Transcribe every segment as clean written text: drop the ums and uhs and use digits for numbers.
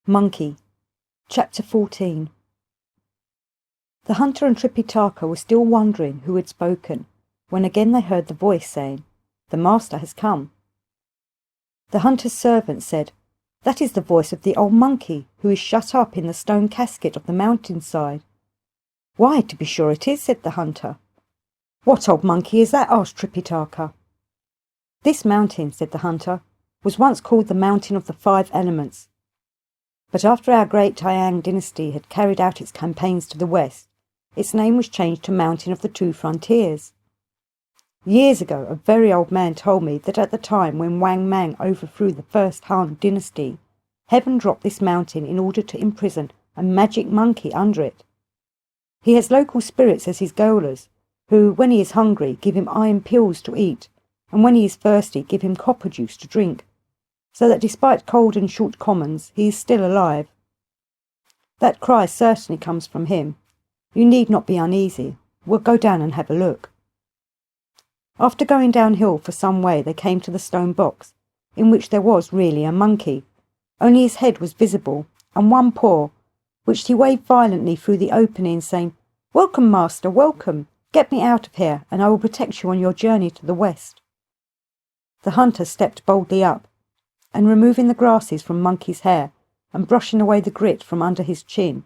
Monkey. Chapter 14. The hunter and Tripitaka were still wondering who had spoken, when again they heard the voice saying, "The master has come." The hunter's servant said, "That is the voice of the old monkey, who is shut up in the stone casket of the mountainside." "Why, to be sure it is," said the hunter. "What old monkey is that?" asked Tripitaka. "This mountain," said the hunter, "was once called the Mountain of the Five Elements. But after our great Tayang dynasty had carried out its campaigns to the west, its name was changed to Mountain of the Two Frontiers. Years ago, a very old man told me that at the time when Wang Mang overthrew the first Han dynasty, heaven dropped this mountain in order to imprison a magic monkey under it. He has local spirits as his gaolers, who, when he is hungry, give him iron pills to eat, and when he is thirsty, give him copper juice to drink, so that despite cold and short commons, he is still alive. That cry certainly comes from him. You need not be uneasy. We'll go down and have a look." After going downhill for some way, they came to the stone box, in which there was really a monkey, only his head was visible, and one paw, which he waved violently through the opening, saying, "Welcome, master, welcome. Get me out of here, and I will protect you on your journey to the west." The hunter stepped boldly up, and removing the grasses from Monkey's hair, and brushing away the grit from under his chin.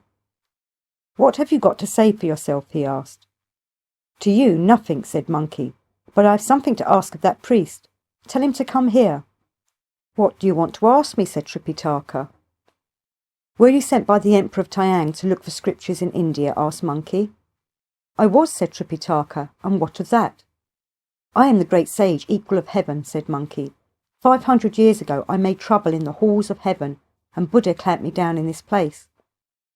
"What have you got to say for yourself?" he asked. "To you, nothing," said Monkey, "but I have something to ask of that priest. Tell him to come here." "What do you want to ask me?" said Tripitaka. "Were you sent by the Emperor of Tayang to look for scriptures in India?" asked Monkey. "I was," said Tripitaka, "and what of that?" "I am the great sage, equal of heaven," said Monkey. 500 years ago I made trouble in the halls of heaven, and Buddha clamped me down in this place.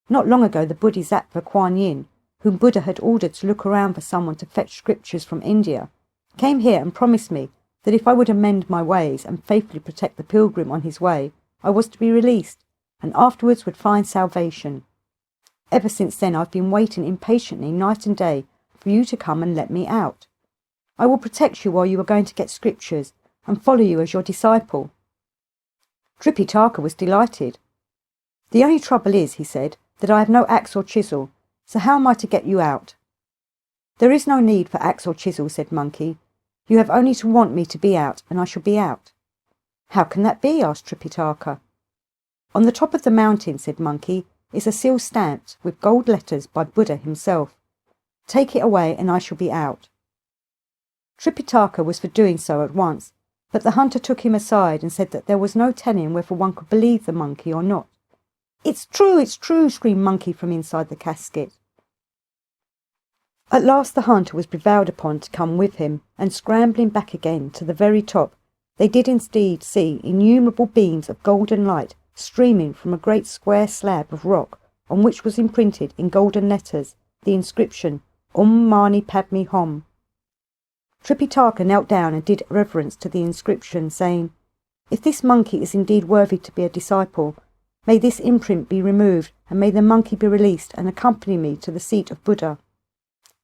Not long ago the Bodhisattva Kuan Yin, whom Buddha had ordered to look around for someone to fetch scriptures from India, came here and promised me that if I would amend my ways and faithfully protect the pilgrim on his way, I was to be released, and afterwards would find salvation. Ever since then I've been waiting impatiently night and day for you to come and let me out. I will protect you while you are going to get scriptures, and follow you as your disciple." Tripitaka was delighted. "The only trouble is," he said, "that I have no axe or chisel, so how am I to get you out?" "There is no need for axe or chisel," said Monkey. "You have only to want me to be out, and I shall be out." "How can that be?" asked Tripitaka. "On the top of the mountain," said Monkey, "is a seal stamped with gold letters by Buddha himself. Take it away and I shall be out." Tripitaka was for doing so at once, but the hunter took him aside and said that there was no telling whether one could believe the monkey or not. It's true, screamed Monkey from inside the casket. At last the hunter was prevailed upon to come with him, and scrambling back again to the very top, they did indeed see innumerable beams of golden light streaming from a great square slab of rock, on which was imprinted in golden letters the inscription, Mani Padme Hum. Tripitaka knelt down and did reverence to the inscription, saying, "If this monkey is indeed worthy to be a disciple, may this imprint be removed, and may the monkey be released and accompany me to the seat of Buddha.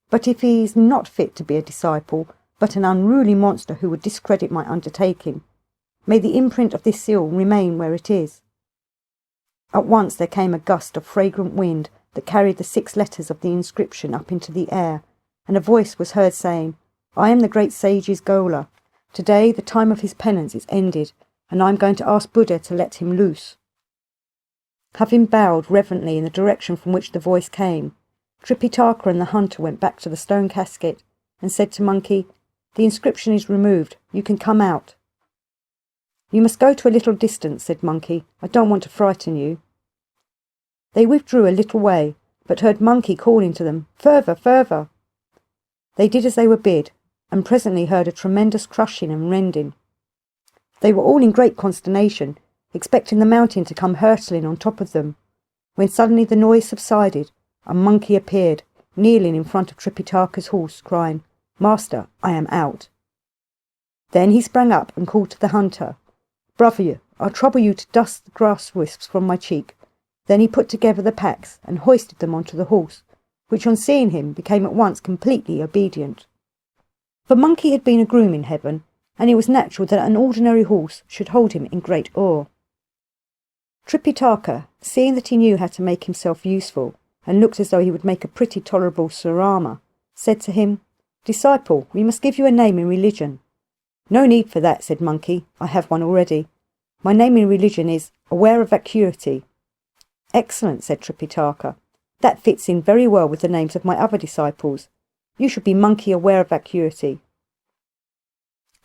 But if he is not fit to be a disciple, but an unruly monster who would discredit my undertaking, may the imprint of this seal remain where it is." At once there came a gust of fragrant wind that carried the 6 letters of the inscription up into the air, and a voice was heard saying, "I am the great sage's gaoler. Today the time of his penance is ended, and I am going to ask Buddha to let him loose." Having bowed reverently in the direction from which the voice came, Tripitaka and the hunter went back to the stone casket and said to Monkey, "The inscription is removed. You can come out." "You must go to a little distance," said Monkey. "I don't want to frighten you." They withdrew a little way, but heard Monkey calling to them, "Further, further." They did as they were bid, and presently heard a tremendous crushing and rending. They were all in great consternation, expecting the mountain to come hurtling on top of them, when suddenly the noise subsided, and Monkey appeared, kneeling in front of Tripitaka's horse, crying, "Master, I am out." Then he sprang up and called to the hunter, "Brother, I'll trouble you to dust the grass wisps from my cheek." Then he put together the packs and hoisted them onto the horse, which on seeing him became at once completely obedient. For Monkey had been a groom in heaven, and it was natural that an ordinary horse should hold him in great awe. Tripitaka, seeing that he knew how to make himself useful, and looked as though he would make a pretty tolerable Surama, said to him, "Disciple, we must give you a name in religion." "No need for that," said Monkey. "I have one already. My name in religion is Aware of Vacuity." "Excellent," said Tripitaka. "That fits in very well with the names of my other disciples. You should be Monkey Aware of Vacuity."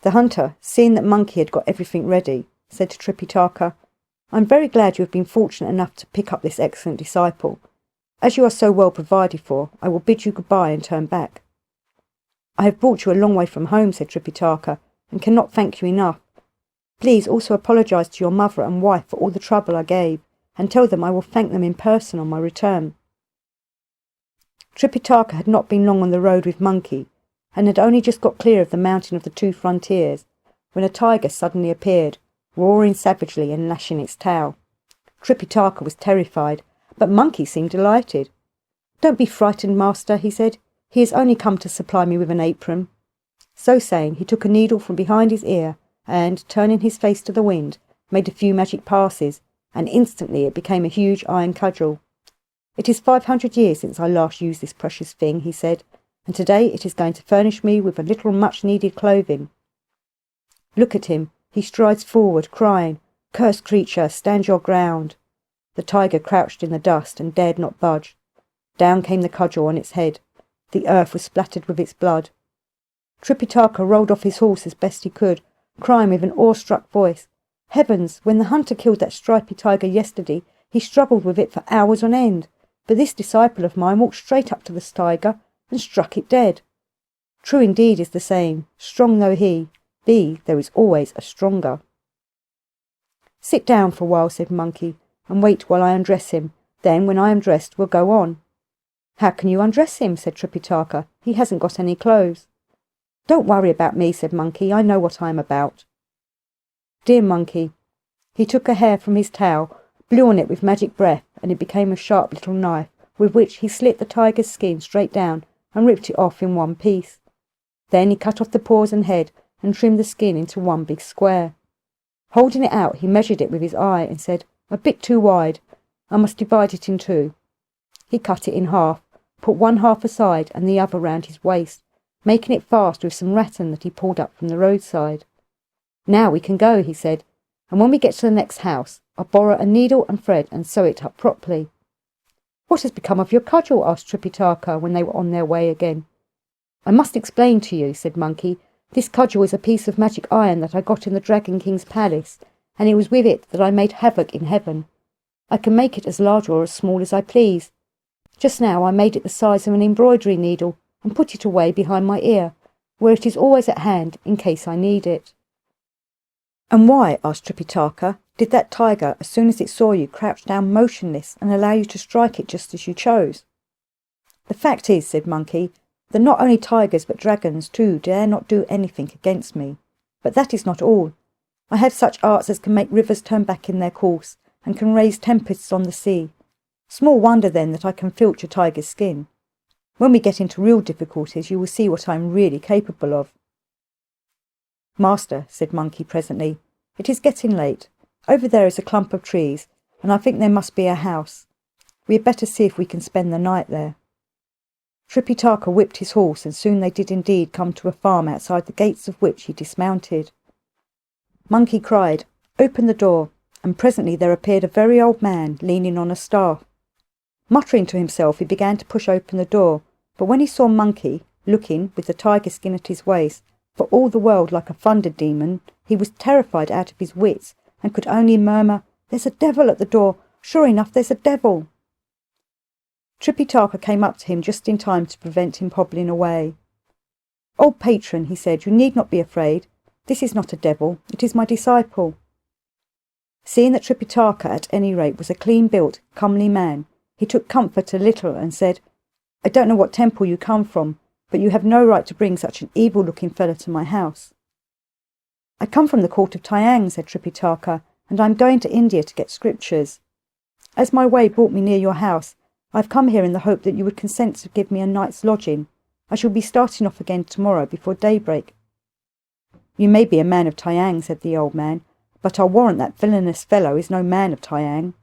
The hunter, seeing that Monkey had got everything ready, said to Tripitaka, "I'm very glad you have been fortunate enough to pick up this excellent disciple. As you are so well provided for, I will bid you goodbye and turn back." "I have brought you a long way from home," said Tripitaka, "and cannot thank you enough. Please also apologise to your mother and wife for all the trouble I gave, and tell them I will thank them in person on my return." Tripitaka had not been long on the road with Monkey, and had only just got clear of the mountain of the two frontiers, when a tiger suddenly appeared, roaring savagely and lashing its tail. Tripitaka was terrified, but Monkey seemed delighted. "Don't be frightened, master," he said. "He has only come to supply me with an apron." So saying, he took a needle from behind his ear, and, turning his face to the wind, made a few magic passes, and instantly it became a huge iron cudgel. "It is 500 years since I last used this precious thing," he said, "and today it is going to furnish me with a little much-needed clothing." Look at him. He strides forward, crying, "Cursed creature, stand your ground." The tiger crouched in the dust and dared not budge. Down came the cudgel on its head. The earth was splattered with its blood. Tripitaka rolled off his horse as best he could, crying with an awestruck voice, "Heavens, when the hunter killed that stripy tiger yesterday, he struggled with it for hours on end, but this disciple of mine walked straight up to this tiger and struck it dead. True indeed is the saying, strong though he be, there is always a stronger." "Sit down for a while," said Monkey, "and wait while I undress him. Then, when I am dressed, we'll go on." "How can you undress him?" said Tripitaka. "He hasn't got any clothes." "Don't worry about me," said Monkey. "I know what I am about." Dear Monkey. He took a hair from his tail, blew on it with magic breath, and it became a sharp little knife, with which he slit the tiger's skin straight down and ripped it off in one piece. Then he cut off the paws and head and trimmed the skin into one big square. Holding it out, he measured it with his eye and said, "A bit too wide. I must divide it in two." He cut it in half, put one half aside and the other round his waist, making it fast with some rattan that he pulled up from the roadside. "Now we can go," he said, "and when we get to the next house, I'll borrow a needle and thread and sew it up properly." "What has become of your cudgel?" asked Tripitaka when they were on their way again. "I must explain to you," said Monkey. "This cudgel is a piece of magic iron that I got in the Dragon King's palace, and it was with it that I made havoc in heaven. I can make it as large or as small as I please. Just now I made it the size of an embroidery needle and put it away behind my ear, where it is always at hand in case I need it." "And why," asked Tripitaka, "did that tiger, as soon as it saw you, crouch down motionless and allow you to strike it just as you chose?" "The fact is," said Monkey, "that not only tigers but dragons too dare not do anything against me. But that is not all. I have such arts as can make rivers turn back in their course, and can raise tempests on the sea. Small wonder then that I can filch a tiger's skin. When we get into real difficulties you will see what I am really capable of." "Master," said Monkey presently, "it is getting late. Over there is a clump of trees, and I think there must be a house. We had better see if we can spend the night there." Tripitaka whipped his horse, and soon they did indeed come to a farm outside the gates of which he dismounted. Monkey cried, "Open the door," and presently there appeared a very old man leaning on a staff. Muttering to himself, he began to push open the door, but when he saw Monkey, looking, with the tiger skin at his waist, for all the world like a thunder demon, he was terrified out of his wits, and could only murmur, "There's a devil at the door. Sure enough, there's a devil." Tripitaka came up to him just in time to prevent him hobbling away. "Old patron," he said, "you need not be afraid. This is not a devil, it is my disciple." Seeing that Tripitaka at any rate was a clean-built, comely man, he took comfort a little and said, "I don't know what temple you come from, but you have no right to bring such an evil-looking fellow to my house." "I come from the court of Tyang," said Tripitaka, "and I am going to India to get scriptures. As my way brought me near your house, I have come here in the hope that you would consent to give me a night's lodging. I shall be starting off again tomorrow before daybreak." "You may be a man of Tyang," said the old man, "but I'll warrant that villainous fellow is no man of Tyang."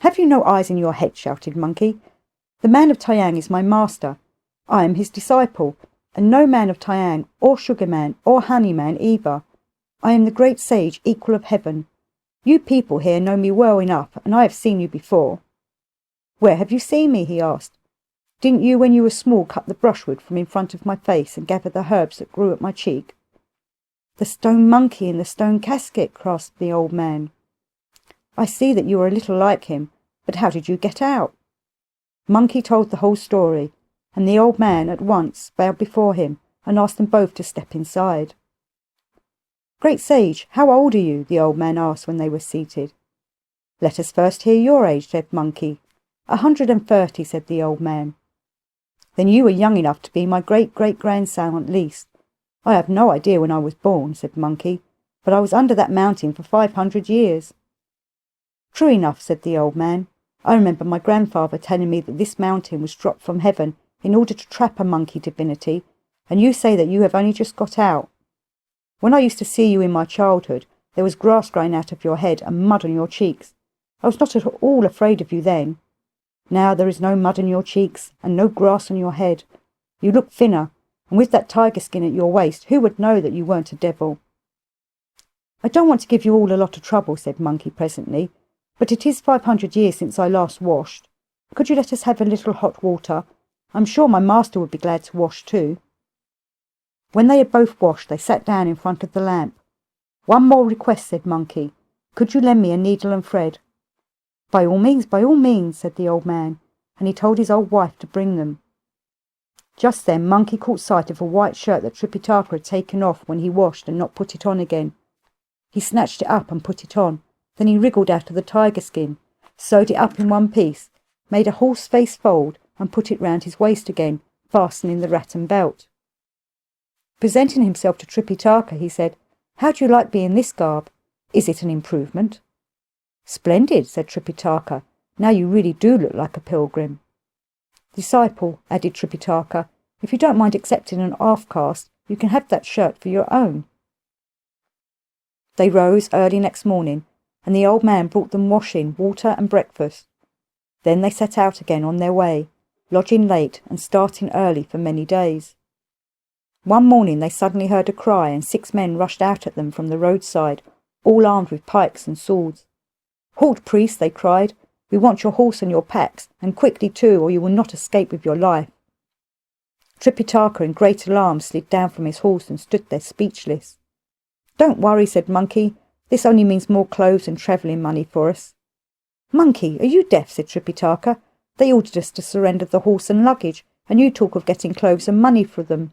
"Have you no eyes in your head?" shouted Monkey. "The man of Tyang is my master. I am his disciple, and no man of Tyang, or Sugar Man, or Honey Man either. I am the great sage, equal of heaven. You people here know me well enough, and I have seen you before." "Where have you seen me?" he asked. "Didn't you, when you were small, cut the brushwood from in front of my face and gather the herbs that grew at my cheek?" "The stone monkey in the stone casket," gasped the old man. "I see that you are a little like him, but how did you get out?" Monkey told the whole story, and the old man at once bowed before him and asked them both to step inside. "Great sage, how old are you?" the old man asked when they were seated. "Let us first hear your age," said Monkey. 130, said the old man. "Then you were young enough to be my great-great-grandson at least. I have no idea when I was born," said Monkey, "but I was under that mountain for 500 years. "True enough," said the old man. "I remember my grandfather telling me that this mountain was dropped from heaven in order to trap a monkey divinity, and you say that you have only just got out. When I used to see you in my childhood, there was grass growing out of your head and mud on your cheeks. I was not at all afraid of you then. Now there is no mud on your cheeks and no grass on your head. You look thinner, and with that tiger skin at your waist, who would know that you weren't a devil?" "I don't want to give you all a lot of trouble," said Monkey presently, "but it is 500 years since I last washed. Could you let us have a little hot water? I'm sure my master would be glad to wash too." When they had both washed, they sat down in front of the lamp. "One more request," said Monkey. "Could you lend me a needle and thread?" By all means," said the old man, and he told his old wife to bring them. Just then Monkey caught sight of a white shirt that Tripitaka had taken off when he washed and not put it on again. He snatched it up and put it on. Then he wriggled out of the tiger skin, sewed it up in one piece, made a horse-face fold, and put it round his waist again, fastening the rattan belt. Presenting himself to Tripitaka, he said, "How do you like being this garb? Is it an improvement?" "Splendid," said Tripitaka. "Now you really do look like a pilgrim." "Disciple," added Tripitaka, "if you don't mind accepting an half-caste, you can have that shirt for your own." They rose early next morning, and the old man brought them washing, water and breakfast. Then they set out again on their way, lodging late and starting early for many days. One morning they suddenly heard a cry, and 6 men rushed out at them from the roadside, all armed with pikes and swords. "Halt, priest!" they cried. "We want your horse and your packs, and quickly too, or you will not escape with your life." Tripitaka, in great alarm, slid down from his horse and stood there speechless. "Don't worry," said Monkey. "This only means more clothes and travelling money for us." "Monkey, are you deaf?" said Tripitaka. "They ordered us to surrender the horse and luggage, and you talk of getting clothes and money for them."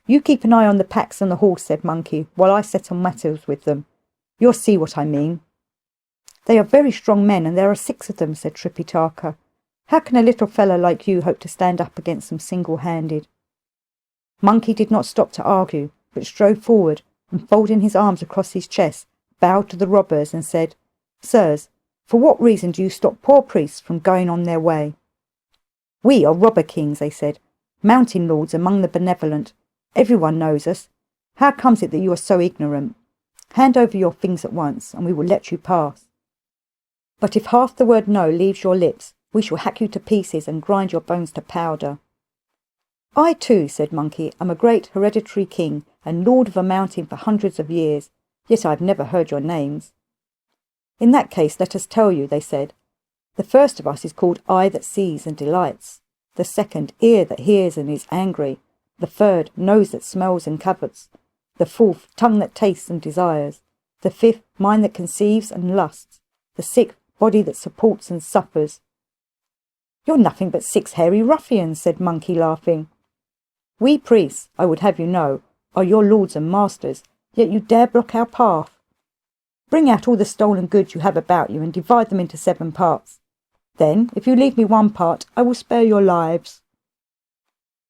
"You keep an eye on the packs and the horse," said Monkey, "while I settle matters with them. You'll see what I mean." "They are very strong men, and there are 6 of them," said Tripitaka. "How can a little fellow like you hope to stand up against them single-handed?" Monkey did not stop to argue, but strode forward, and folding his arms across his chest, bowed to the robbers and said, "Sirs, for what reason do you stop poor priests from going on their way?" "We are robber kings," they said, "mountain lords among the benevolent. Everyone knows us. How comes it that you are so ignorant? Hand over your things at once, and we will let you pass. But if half the word no leaves your lips, we shall hack you to pieces and grind your bones to powder." "I too," said Monkey, "am a great hereditary king and lord of a mountain for hundreds of years, yet I have never heard your names." "In that case let us tell you," they said. "The first of us is called Eye that sees and delights, the second Ear that hears and is angry, the third Nose that smells and covets, the fourth Tongue that tastes and desires, the fifth Mind that conceives and lusts, the sixth Body that supports and suffers." "You're nothing but 6 hairy ruffians," said Monkey, laughing. "We priests, I would have you know, are your lords and masters, yet you dare block our path. Bring out all the stolen goods you have about you and divide them into 7 parts. Then, if you leave me 1 part, I will spare your lives."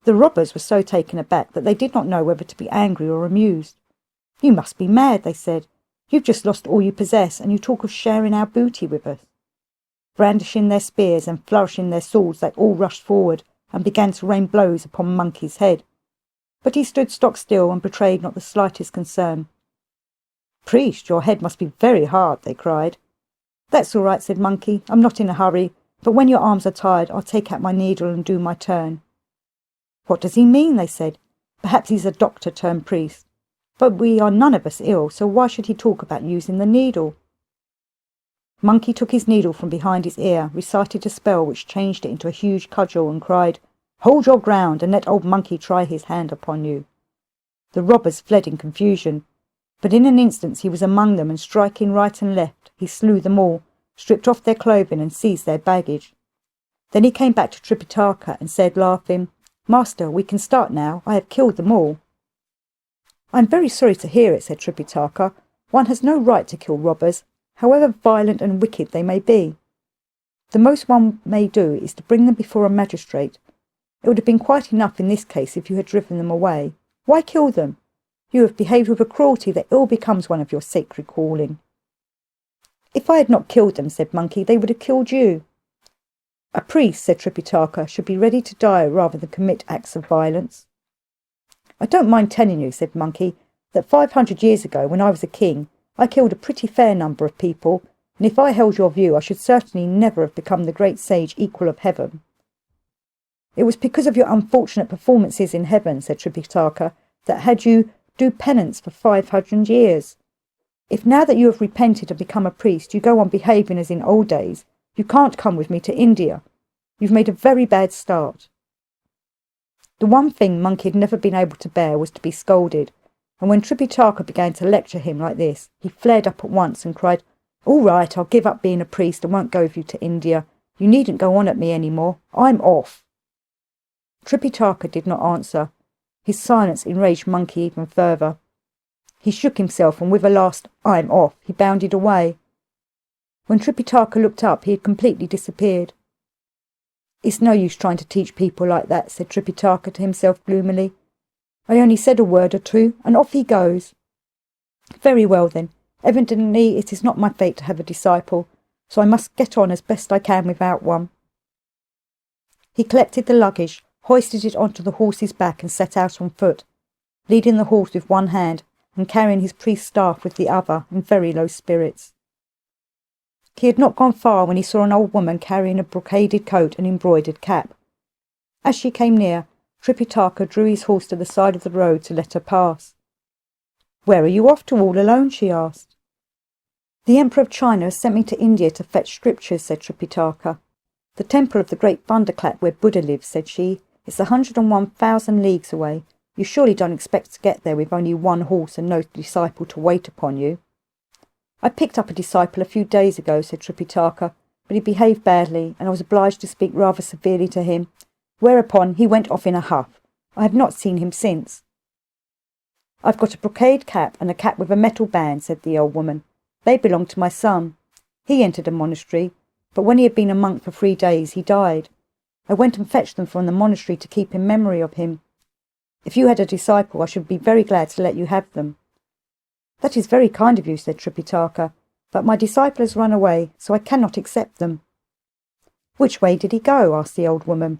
The robbers were so taken aback that they did not know whether to be angry or amused. "You must be mad," they said. "You've just lost all you possess, and you talk of sharing our booty with us." Brandishing their spears and flourishing their swords, they all rushed forward and began to rain blows upon Monkey's head. But he stood stock still and betrayed not the slightest concern. "Priest, your head must be very hard," they cried. That's all right, said Monkey. I'm not in a hurry, but when your arms are tired, I'll take out my needle and do my turn. What does he mean? They said. Perhaps he's a doctor turned priest. But we are none of us ill, so why should he talk about using the needle? Monkey took his needle from behind his ear, recited a spell which changed it into a huge cudgel, and cried, "Hold your ground, and let old Monkey try his hand upon you." The robbers fled in confusion, but in an instant he was among them, and striking right and left, he slew them all, stripped off their clothing, and seized their baggage. Then he came back to Tripitaka and said, laughing, "Master, we can start now. I have killed them all." "I am very sorry to hear it," said Tripitaka. "One has no right to kill robbers, however violent and wicked they may be. The most one may do is to bring them before a magistrate. It would have been quite enough in this case if you had driven them away. Why kill them? You have behaved with a cruelty that ill becomes one of your sacred calling." "If I had not killed them," said Monkey, "they would have killed you." "A priest," said Tripitaka, "should be ready to die rather than commit acts of violence." "I don't mind telling you," said Monkey, "that 500 years ago, when I was a king, I killed a pretty fair number of people, and if I held your view, I should certainly never have become the great sage equal of heaven." "It was because of your unfortunate performances in heaven," said Tripitaka, "that had you do penance for 500 years. If now that you have repented and become a priest, you go on behaving as in old days, you can't come with me to India. You've made a very bad start." The one thing Monkey had never been able to bear was to be scolded, and when Tripitaka began to lecture him like this, he flared up at once and cried, "All right, I'll give up being a priest and won't go with you to India. You needn't go on at me any more. I'm off." Tripitaka did not answer. His silence enraged Monkey even further. He shook himself, and with a last "I'm off," he bounded away. When Tripitaka looked up, he had completely disappeared. "It's no use trying to teach people like that," said Tripitaka to himself gloomily. "I only said a word or two, and off he goes. Very well then, evidently it is not my fate to have a disciple, so I must get on as best I can without one." He collected the luggage, hoisted it onto the horse's back, and set out on foot, leading the horse with one hand and carrying his priest's staff with the other, in very low spirits. He had not gone far when he saw an old woman carrying a brocaded coat and embroidered cap. As she came near, Tripitaka drew his horse to the side of the road to let her pass. "Where are you off to all alone?" she asked. "The Emperor of China has sent me to India to fetch scriptures," said Tripitaka. "The temple of the great thunderclap where Buddha lives," said she, "is 101,000 leagues away. You surely don't expect to get there with only one horse and no disciple to wait upon you." "I picked up a disciple a few days ago," said Tripitaka, "but he behaved badly, and I was obliged to speak rather severely to him, whereupon he went off in a huff. I have not seen him since." "I've got a brocade cap and a cap with a metal band," said the old woman. "They belong to my son. He entered a monastery, but when he had been a monk for 3 days, he died. I went and fetched them from the monastery to keep in memory of him. If you had a disciple, I should be very glad to let you have them." "That is very kind of you," said Tripitaka, "but my disciple has run away, so I cannot accept them." "Which way did he go?" asked the old woman.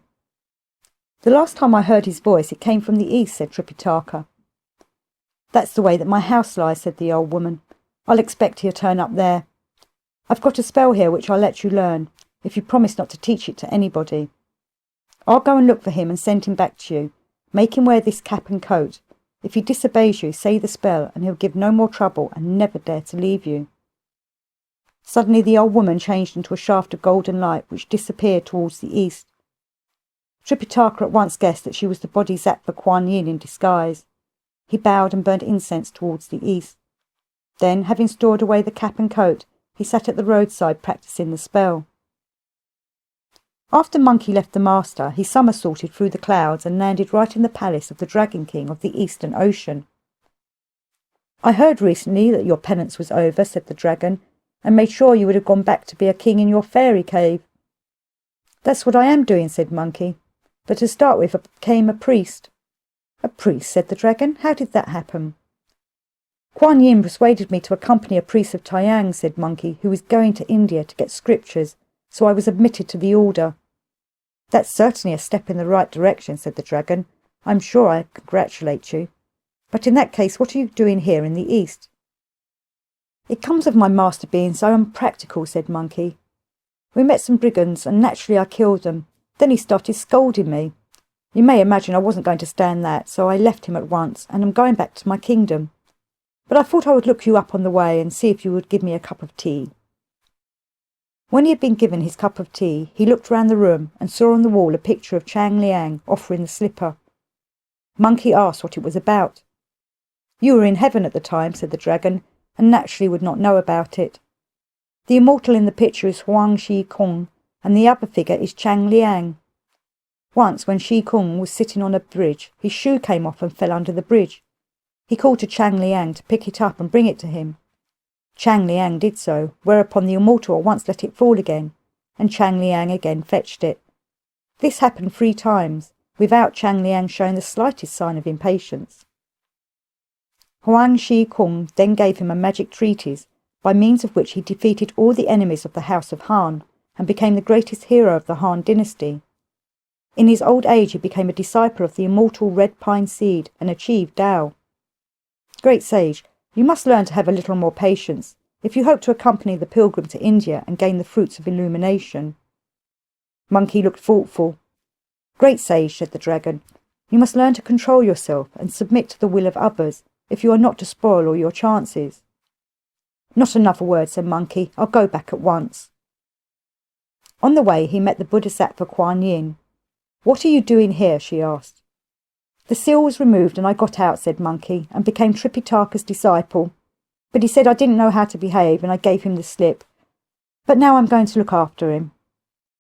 "The last time I heard his voice, it came from the east," said Tripitaka. "That's the way that my house lies," said the old woman. "I'll expect he'll turn up there. I've got a spell here which I'll let you learn, if you promise not to teach it to anybody. I'll go and look for him and send him back to you. Make him wear this cap and coat. If he disobeys you, say the spell, and he'll give no more trouble and never dare to leave you." Suddenly the old woman changed into a shaft of golden light which disappeared towards the east. Tripitaka at once guessed that she was the Bodhisattva Kuan Yin in disguise. He bowed and burned incense towards the east. Then, having stored away the cap and coat, he sat at the roadside practising the spell. After Monkey left the master, he somersaulted through the clouds and landed right in the palace of the Dragon King of the Eastern Ocean. "I heard recently that your penance was over," said the dragon, "and made sure you would have gone back to be a king in your fairy cave." "That's what I am doing," said Monkey, "but to start with I became a priest." "A priest?" said the dragon. "How did that happen?" "Kuan Yin persuaded me to accompany a priest of Taiyang," said Monkey, "who is going to India to get scriptures, so I was admitted to the order." "That's certainly a step in the right direction," said the dragon. "I'm sure I congratulate you. But in that case, what are you doing here in the East?" It comes of my master being so unpractical, said Monkey. We met some brigands, and naturally I killed them. Then he started scolding me. You may imagine I wasn't going to stand that, so I left him at once, and am going back to my kingdom. But I thought I would look you up on the way and see if you would give me a cup of tea. When he had been given his cup of tea, he looked round the room and saw on the wall a picture of Chang Liang offering the slipper. Monkey asked what it was about. You were in heaven at the time, said the dragon, and naturally would not know about it. The immortal in the picture is Huang Shi Kung, and the other figure is Chang Liang. Once, when Shi Kung was sitting on a bridge, his shoe came off and fell under the bridge. He called to Chang Liang to pick it up and bring it to him. Chang Liang did so, whereupon the immortal at once let it fall again, and Chang Liang again fetched it. This happened 3 times, without Chang Liang showing the slightest sign of impatience. Huang Shi Kung then gave him a magic treatise, by means of which he defeated all the enemies of the House of Han, and became the greatest hero of the Han dynasty. In his old age he became a disciple of the immortal Red Pine Seed, and achieved Tao. Great sage, you must learn to have a little more patience, if you hope to accompany the pilgrim to India and gain the fruits of illumination. Monkey looked thoughtful. Great sage, said the dragon, you must learn to control yourself and submit to the will of others, if you are not to spoil all your chances. Not another word, said Monkey, I'll go back at once. On the way he met the Bodhisattva Kuan Yin. What are you doing here? She asked. The seal was removed and I got out, said Monkey, and became Tripitaka's disciple. But he said I didn't know how to behave and I gave him the slip. But now I'm going to look after him.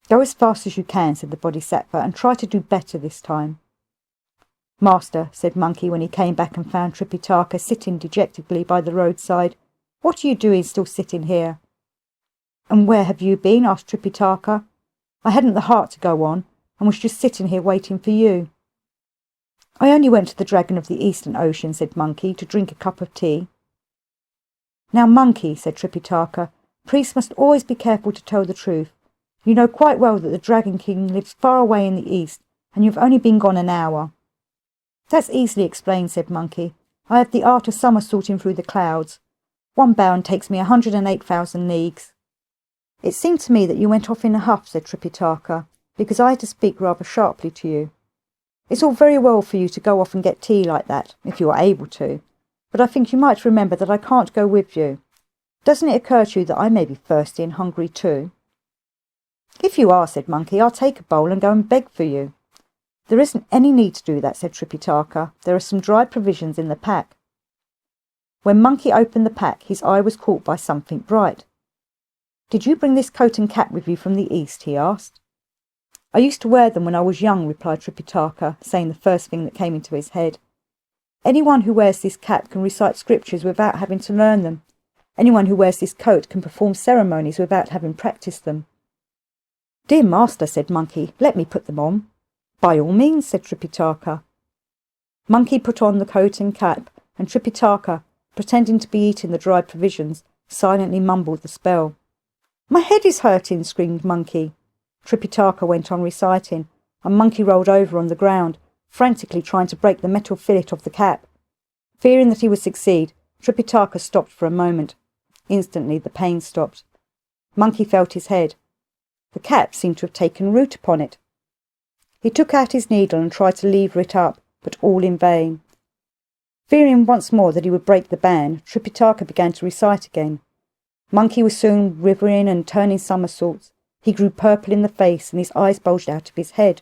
Go as fast as you can, said the Bodhisattva, and try to do better this time. Master, said Monkey when he came back and found Tripitaka sitting dejectedly by the roadside, what are you doing still sitting here? And where have you been? Asked Tripitaka. I hadn't the heart to go on, and was just sitting here waiting for you. I only went to the Dragon of the Eastern Ocean, said Monkey, to drink a cup of tea. Now, Monkey, said Tripitaka, priests must always be careful to tell the truth. You know quite well that the Dragon King lives far away in the east, and you've only been gone an hour. That's easily explained, said Monkey. I have the art of somersaulting through the clouds. One bound takes me 108,000 leagues. It seemed to me that you went off in a huff, said Tripitaka, because I had to speak rather sharply to you. It's all very well for you to go off and get tea like that, if you are able to, but I think you might remember that I can't go with you. Doesn't it occur to you that I may be thirsty and hungry too? If you are, said Monkey, I'll take a bowl and go and beg for you. There isn't any need to do that, said Tripitaka. There are some dried provisions in the pack. When Monkey opened the pack, his eye was caught by something bright. Did you bring this coat and cap with you from the east? He asked. I used to wear them when I was young, replied Tripitaka, saying the first thing that came into his head. Anyone who wears this cap can recite scriptures without having to learn them. Anyone who wears this coat can perform ceremonies without having practiced them. Dear master, said Monkey, let me put them on. By all means, said Tripitaka. Monkey put on the coat and cap, and Tripitaka, pretending to be eating the dried provisions, silently mumbled the spell. My head is hurting, screamed Monkey. Tripitaka went on reciting, and Monkey rolled over on the ground, frantically trying to break the metal fillet of the cap. Fearing that he would succeed, Tripitaka stopped for a moment. Instantly the pain stopped. Monkey felt his head. The cap seemed to have taken root upon it. He took out his needle and tried to lever it up, but all in vain. Fearing once more that he would break the band, Tripitaka began to recite again. Monkey was soon writhing and turning somersaults. He grew purple in the face and his eyes bulged out of his head.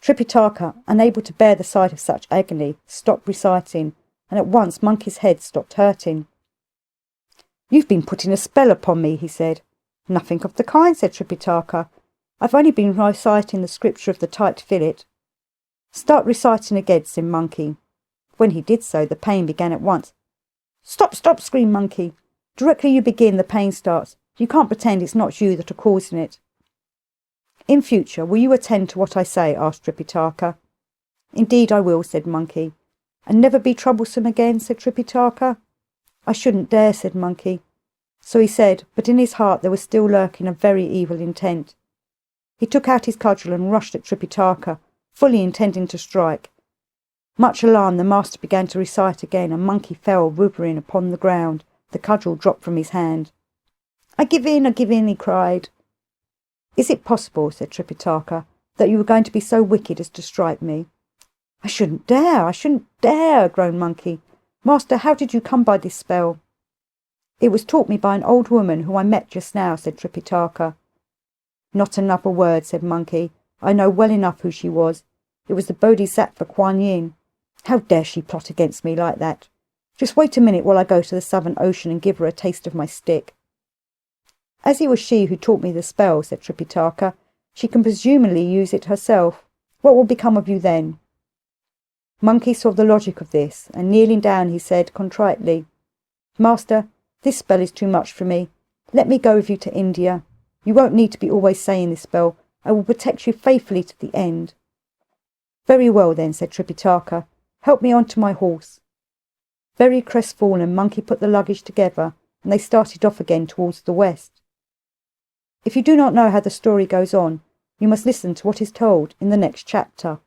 Tripitaka, unable to bear the sight of such agony, stopped reciting, and at once Monkey's head stopped hurting. You've been putting a spell upon me, he said. Nothing of the kind, said Tripitaka. I've only been reciting the scripture of the tight fillet. Start reciting again, said Monkey. When he did so, the pain began at once. Stop, stop, screamed Monkey. Directly you begin, the pain starts. You can't pretend it's not you that are causing it. In future, will you attend to what I say? Asked Tripitaka. Indeed I will, said Monkey. And never be troublesome again, said Tripitaka. I shouldn't dare, said Monkey. So he said, but in his heart there was still lurking a very evil intent. He took out his cudgel and rushed at Tripitaka, fully intending to strike. Much alarmed, the master began to recite again, and Monkey fell withering upon the ground, The cudgel dropped from his hand. I give in, he cried. Is it possible, said Tripitaka, that you were going to be so wicked as to strike me? I shouldn't dare, groaned Monkey. Master, how did you come by this spell? It was taught me by an old woman who I met just now, said Tripitaka. Not another word, said Monkey. I know well enough who she was. It was the Bodhisattva Kuan Yin. How dare she plot against me like that? Just wait a minute while I go to the Southern Ocean and give her a taste of my stick. As it was she who taught me the spell, said Tripitaka, she can presumably use it herself. What will become of you then? Monkey saw the logic of this, and kneeling down he said contritely, Master, this spell is too much for me. Let me go with you to India. You won't need to be always saying this spell. I will protect you faithfully to the end. Very well then, said Tripitaka. Help me on to my horse. Very crestfallen, Monkey put the luggage together, and they started off again towards the west. If you do not know how the story goes on, you must listen to what is told in the next chapter.